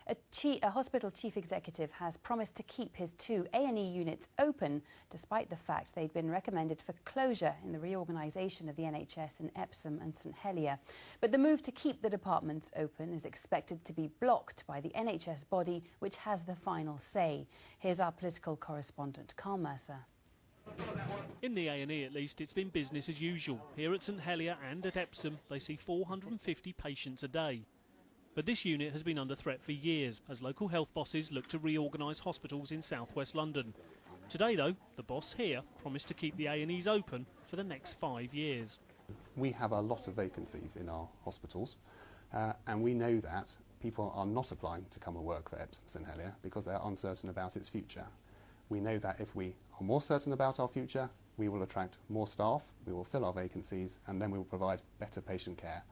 A hospital chief executive has promised to keep his 2 A&E units open, despite the fact they'd been recommended for closure in the reorganisation of the NHS in Epsom and St Helier. But the move to keep the departments open is expected to be blocked by the NHS body, which has the final say. Here's our political correspondent, Carl Mercer. In the A&E at least, it's been business as usual. Here at St Helier and at Epsom, they see 450 patients a day. But this unit has been under threat for years as local health bosses look to reorganise hospitals in south-west London. Today, though, the boss here promised to keep the A&Es open for the next 5 years. We have a lot of vacancies in our hospitals, and we know that people are not applying to come and work for Epsom St Helier because they are uncertain about its future. We know that if we are more certain about our future, we will attract more staff, we will fill our vacancies, and then we will provide better patient care.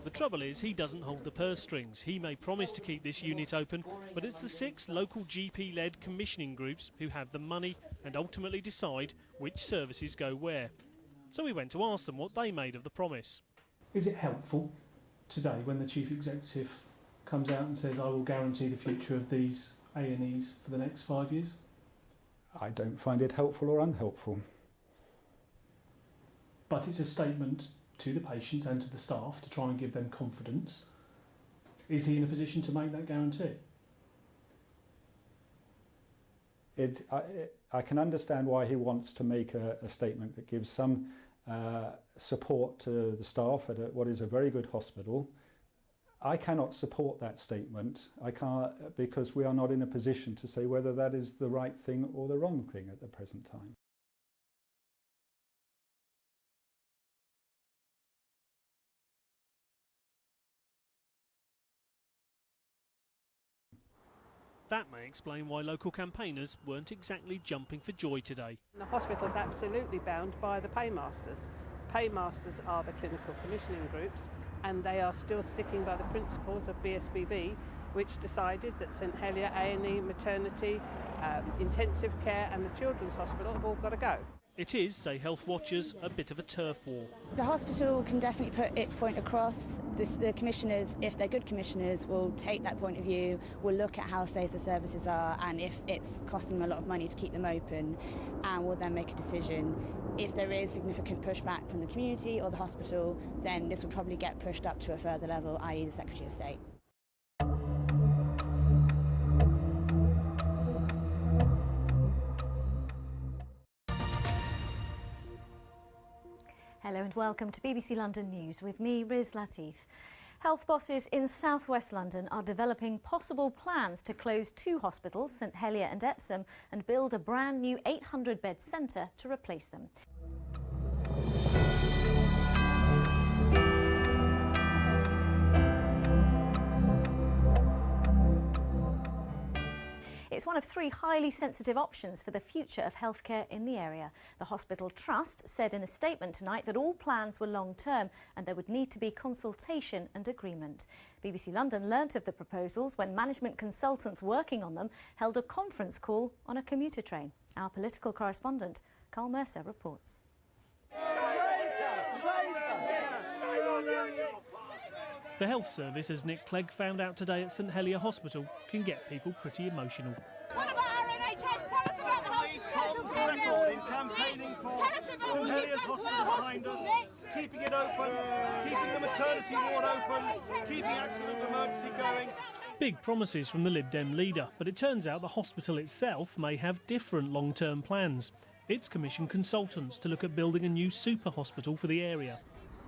The trouble is, he doesn't hold the purse strings. He may promise to keep this unit open, but it's the 6 local GP-led commissioning groups who have the money and ultimately decide which services go where. So we went to ask them what they made of the promise. Is it helpful today when the chief executive comes out and says, I will guarantee the future of these A&Es for the next 5 years? I don't find it helpful or unhelpful. But it's a statement to the patients and to the staff to try and give them confidence. Is he in a position to make that guarantee? I can understand why he wants to make a statement that gives some support to the staff at what is a very good hospital. I cannot support that statement. I can't, because we are not in a position to say whether that is the right thing or the wrong thing at the present time. That may explain why local campaigners weren't exactly jumping for joy today. The hospital's absolutely bound by the paymasters. Paymasters are the clinical commissioning groups, and they are still sticking by the principles of BSBV, which decided that St Helier, A&E, maternity, intensive care and the children's hospital have all got to go. It is, say health watchers, a bit of a turf war. The hospital can definitely put its point across. The commissioners, if they're good commissioners, will take that point of view, will look at how safe the services are and if it's costing them a lot of money to keep them open, and will then make a decision. If there is significant pushback from the community or the hospital, then this will probably get pushed up to a further level, i.e. the Secretary of State. Hello and welcome to BBC London News with me, Riz Latif. Health bosses in south-west London are developing possible plans to close 2 hospitals, St Helier and Epsom, and build a brand new 800-bed centre to replace them. It's one of 3 highly sensitive options for the future of healthcare in the area. The Hospital Trust said in a statement tonight that all plans were long-term and there would need to be consultation and agreement. BBC London learnt of the proposals when management consultants working on them held a conference call on a commuter train. Our political correspondent, Carl Mercer, reports. The health service, as Nick Clegg found out today at St Helier Hospital, can get people pretty emotional. What about our NHS? Tell us about the hospital. Record in campaigning for St Helier's Hospital behind us, keeping it open, keeping the maternity ward open, keeping accident and emergency going. Big promises from the Lib Dem leader, but it turns out the hospital itself may have different long-term plans. It's commissioned consultants to look at building a new super hospital for the area.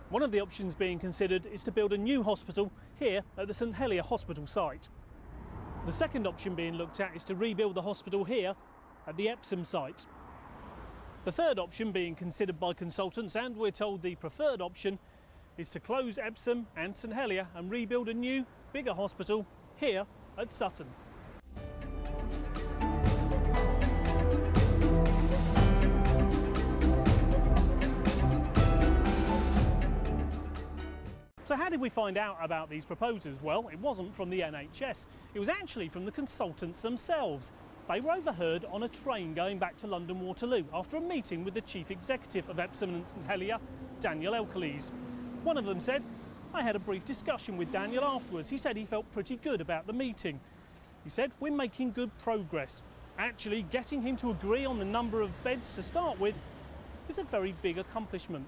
One of the options being considered is to build a new hospital here at the St Helier hospital site. The second option being looked at is to rebuild the hospital here at the Epsom site. The third option being considered by consultants, and we're told the preferred option, is to close Epsom and St Helier and rebuild a new, bigger hospital here at Sutton. So how did we find out about these proposals? Well, it wasn't from the NHS. It was actually from the consultants themselves. They were overheard on a train going back to London Waterloo after a meeting with the chief executive of Epsom and St Helier, Daniel Elkerlees. One of them said, I had a brief discussion with Daniel afterwards. He said he felt pretty good about the meeting. He said, we're making good progress. Actually, getting him to agree on the number of beds to start with is a very big accomplishment.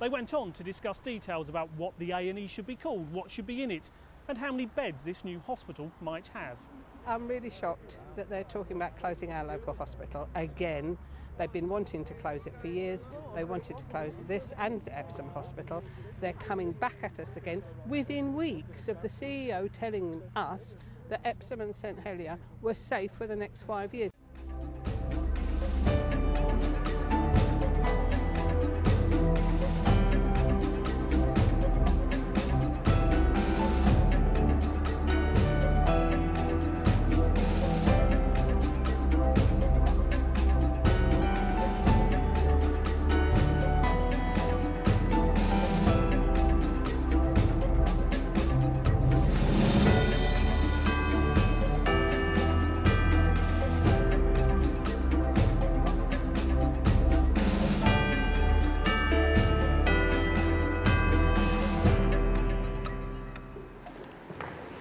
They went on to discuss details about what the A&E should be called, what should be in it, and how many beds this new hospital might have. I'm really shocked that they're talking about closing our local hospital again. They've been wanting to close it for years. They wanted to close this and the Epsom Hospital. They're coming back at us again within weeks of the CEO telling us that Epsom and St Helier were safe for the next 5 years.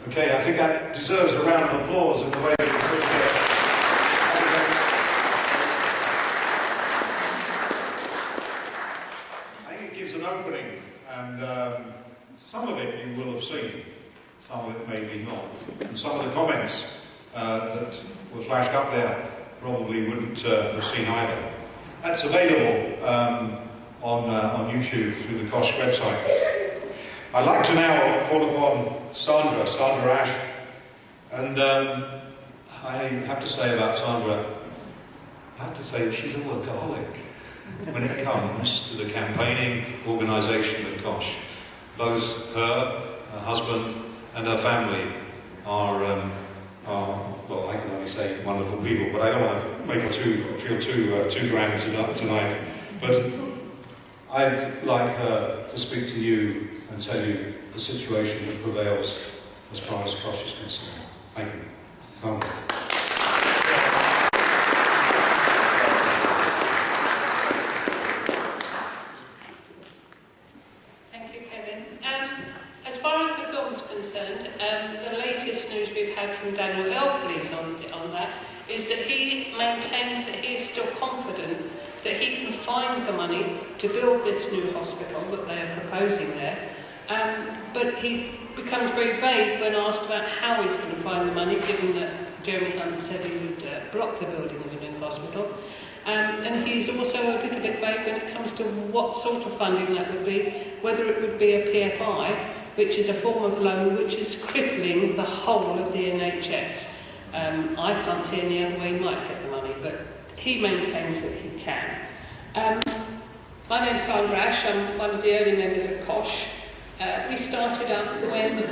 Okay, I think that deserves a round of applause in the way that we put it. I think it gives an opening, and some of it you will have seen, some of it maybe not. And some of the comments that were flashed up there probably wouldn't have seen either. That's available on YouTube through the KOSHH website. I'd like to now call upon Sandra Ash, and I have to say about Sandra, I have to say she's a workaholic when it comes to the campaigning organisation of KOSHH. Both her husband and her family are, well, I can only say wonderful people, but I don't want to make her feel too grand tonight. But I'd like her to speak to you and tell you the situation that prevails as far as KOSHH is concerned. Thank you. Sandra. Thank you, Kevin. As far as the film's concerned, the latest news we've had from Daniel Elkerley's on that is that he maintains that he is still confident that he can find the money to build this new hospital that they are proposing there. But he becomes very vague when asked about how he's going to find the money, given that Jeremy Hunt said he would block the building of the new hospital. And he's also a little bit vague when it comes to what sort of funding that would be, whether it would be a PFI, which is a form of loan which is crippling the whole of the NHS. I can't see any other way he might get the money, but he maintains that he can. My name's Sandra Ash. I'm one of the early members of KOSHH. We started up when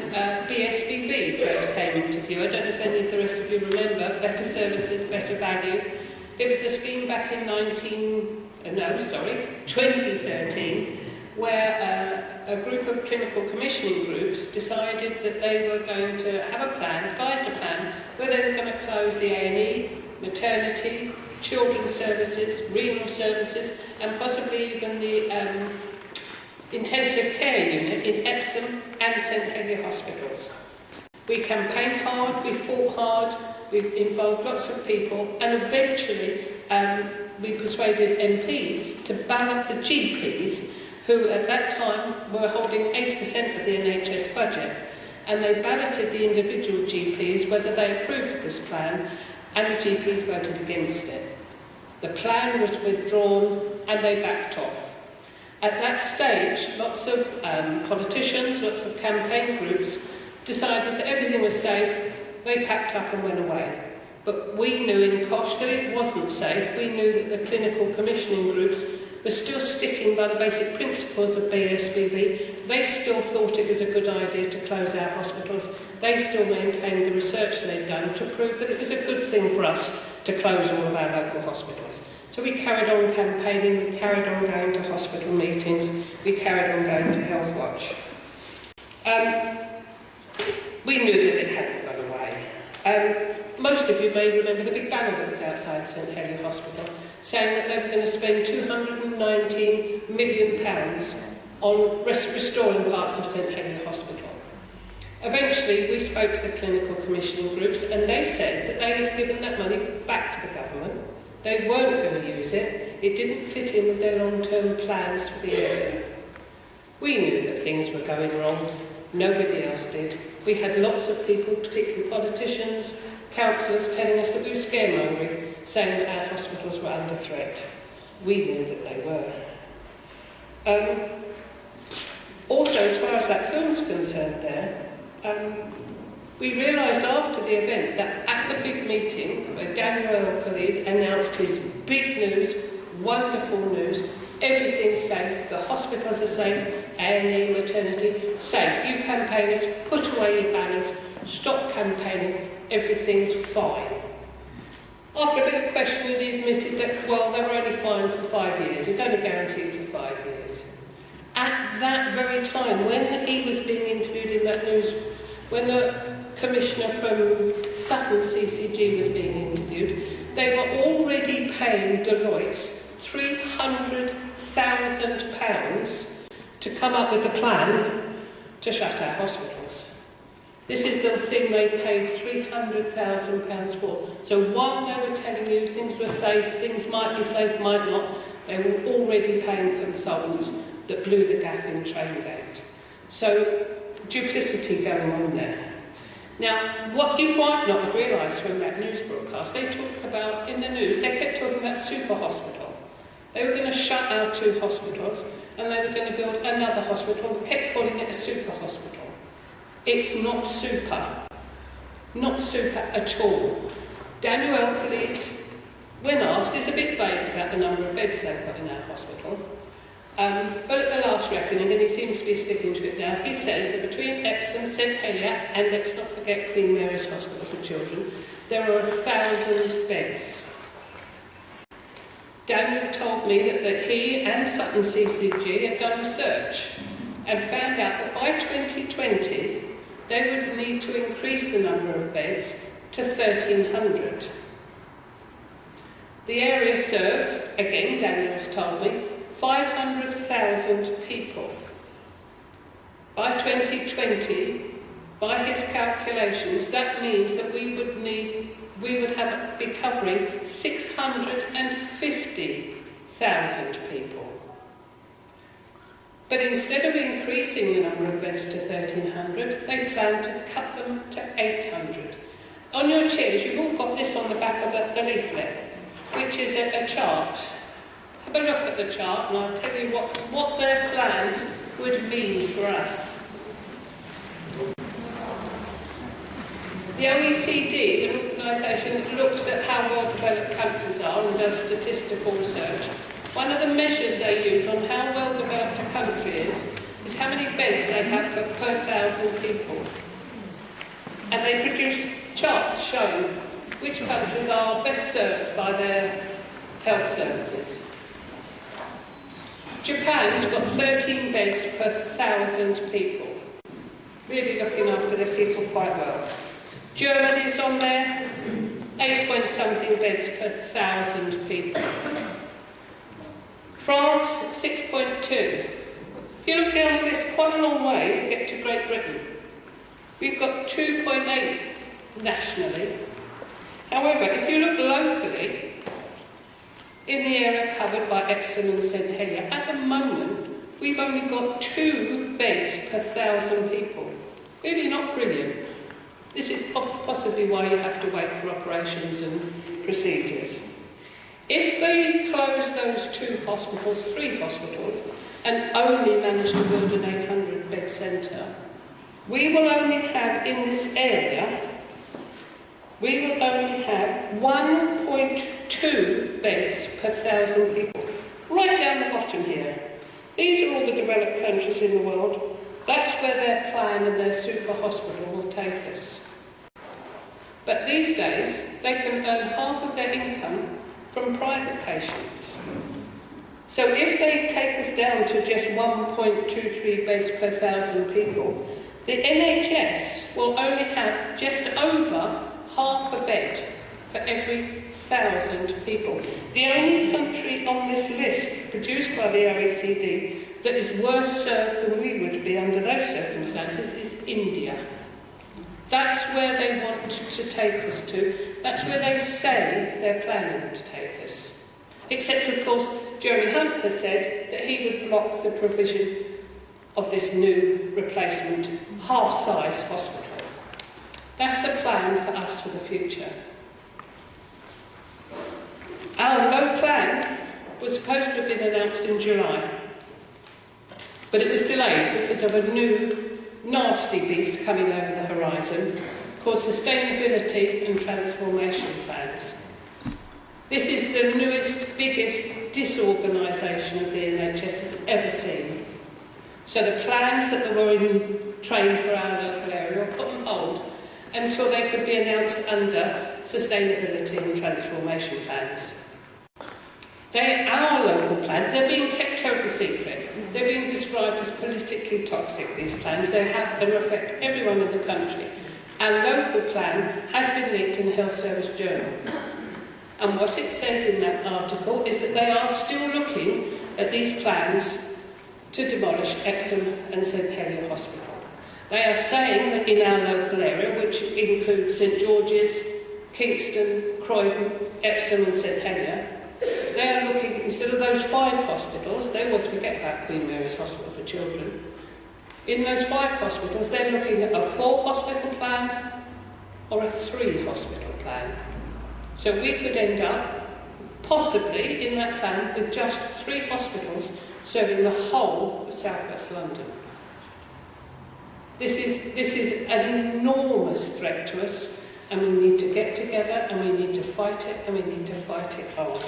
BSBV first came into view. I don't know if any of the rest of you remember. Better services, better value. It was a scheme back in 2013, where a group of clinical commissioning groups decided that they were going to have a plan, devised a plan, where they were going to close the A&E, maternity, children's services, renal services, and possibly even the intensive care unit in Epsom and St Helier hospitals. We campaigned hard, we fought hard, we involved lots of people, and eventually we persuaded MPs to ballot the GPs, who at that time were holding 80% of the NHS budget, and they balloted the individual GPs whether they approved of this plan, and the GPs voted against it. The plan was withdrawn and they backed off. At that stage, lots of politicians, lots of campaign groups decided that everything was safe. They packed up and went away. But we knew in KOSHH that it wasn't safe. We knew that the clinical commissioning groups were still sticking by the basic principles of BSBV. They still thought it was a good idea to close our hospitals. They still maintained the research they'd done to prove that it was a good thing for us to close all of our local hospitals. So we carried on campaigning, we carried on going to hospital meetings, we carried on going to Health Watch. We knew that it hadn't gone away. Most of you may remember the big banner that was outside St Helier Hospital saying that they were going to spend £219 million on restoring parts of St Helier Hospital. Eventually, we spoke to the clinical commissioning groups and they said that they had given that money back to the government. They weren't going to use it. It didn't fit in with their long-term plans for the area. We knew that things were going wrong. Nobody else did. We had lots of people, particularly politicians, councillors, telling us that we were scaremongering, saying that our hospitals were under threat. We knew that they were. Also, as far as that film's concerned there, we realised after the event that at the big meeting where Daniel Collies announced his big news, wonderful news, everything's safe, the hospitals are safe, A&E, maternity, safe. You campaigners, put away your banners, stop campaigning, everything's fine. After a bit of questioning, he admitted that, well, they were only fined for 5 years. It's only guaranteed for 5 years. At that very time, when he was being interviewed in that news, when the commissioner from Sutton CCG was being interviewed, they were already paying Deloitte £300,000 to come up with a plan to shut our hospitals. This is the thing they paid £300,000 for. So while they were telling you things were safe, things might be safe, might not, they were already paying consultants that blew the gaff in Traingate. So duplicity going on there. Now, what you might not have realised from that news broadcast, they talk about, in the news, they kept talking about super hospital. They were going to shut our 2 hospitals and they were going to build another hospital. They kept calling it a super hospital. It's not super. Not super at all. Daniel Elkerley's, when asked, is a bit vague about the number of beds they've got in our hospital. But at the last reckoning, and he seems to be sticking to it now, he says that between Epsom St Helier and, let's not forget, Queen Mary's Hospital for Children, there are 1,000 beds. Daniel told me that he and Sutton CCG had done research and found out that by 2020 they would need to increase the number of beds to 1,300. The area serves, again Daniel's told me, 500,000 people. By 2020, by his calculations, that means that we would be covering 650,000 people. But instead of increasing the number of beds to 1,300, they plan to cut them to 800. On your chairs, you've all got this on the back of the leaflet, which is a chart. Have a look at the chart and I'll tell you what their plans would mean for us. The OECD, an organisation that looks at how well-developed countries are and does statistical research, one of the measures they use on how well-developed a country is how many beds they have per 1,000 people. And they produce charts showing which countries are best served by their health services. Japan's got 13 beds per 1,000 people. Really looking after their people quite well. Germany's on there, 8-point-something beds per 1,000 people. France, 6.2. If you look down the list quite a long way, you get to Great Britain. We've got 2.8 nationally. However, if you look locally, in the area covered by Epsom and St Helier, at the moment, we've only got 2 beds per 1,000 people. Really not brilliant. This is possibly why you have to wait for operations and procedures. If they close those 2 hospitals, 3 hospitals, and only manage to build an 800-bed centre, we will only have in this area, we will only have 1.2 beds per 1,000 people. Right down the bottom here. These are all the developed countries in the world. That's where their plan and their super hospital will take us. But these days, they can earn half of their income from private patients. So if they take us down to just 1.23 beds per 1,000 people, the NHS will only have just over half a bed for every 1,000 people. The only country on this list, produced by the OECD, that is worse served than we would be under those circumstances is India. That's where they want to take us to. That's where they say they're planning to take us. Except, of course, Jeremy Hunt has said that he would block the provision of this new replacement half-size hospital. That's the plan for us for the future. Our low plan was supposed to have been announced in July, but it was delayed because of a new nasty beast coming over the horizon called sustainability and transformation plans. This is the newest, biggest disorganisation of the NHS has ever seen. So the plans that were in train for our local area were put on hold until they could be announced under sustainability and transformation plans. They're our local plan. They're being kept totally secret. They're being described as politically toxic, these plans. They affect everyone in the country. Our local plan has been leaked in the Health Service Journal. And what it says in that article is that they are still looking at these plans to demolish Epsom and St Helier Hospital. They are saying that in our local area, which includes St George's, Kingston, Croydon, Epsom and St Helier, they are looking, instead of those 5 hospitals, they always forget about Queen Mary's Hospital for Children. In those 5 hospitals, they're looking at a 4-hospital plan or a 3-hospital plan. So we could end up, possibly, in that plan with just 3 hospitals serving the whole of South West London. This is an enormous threat to us, and we need to get together and we need to fight it, and we need to fight it hard.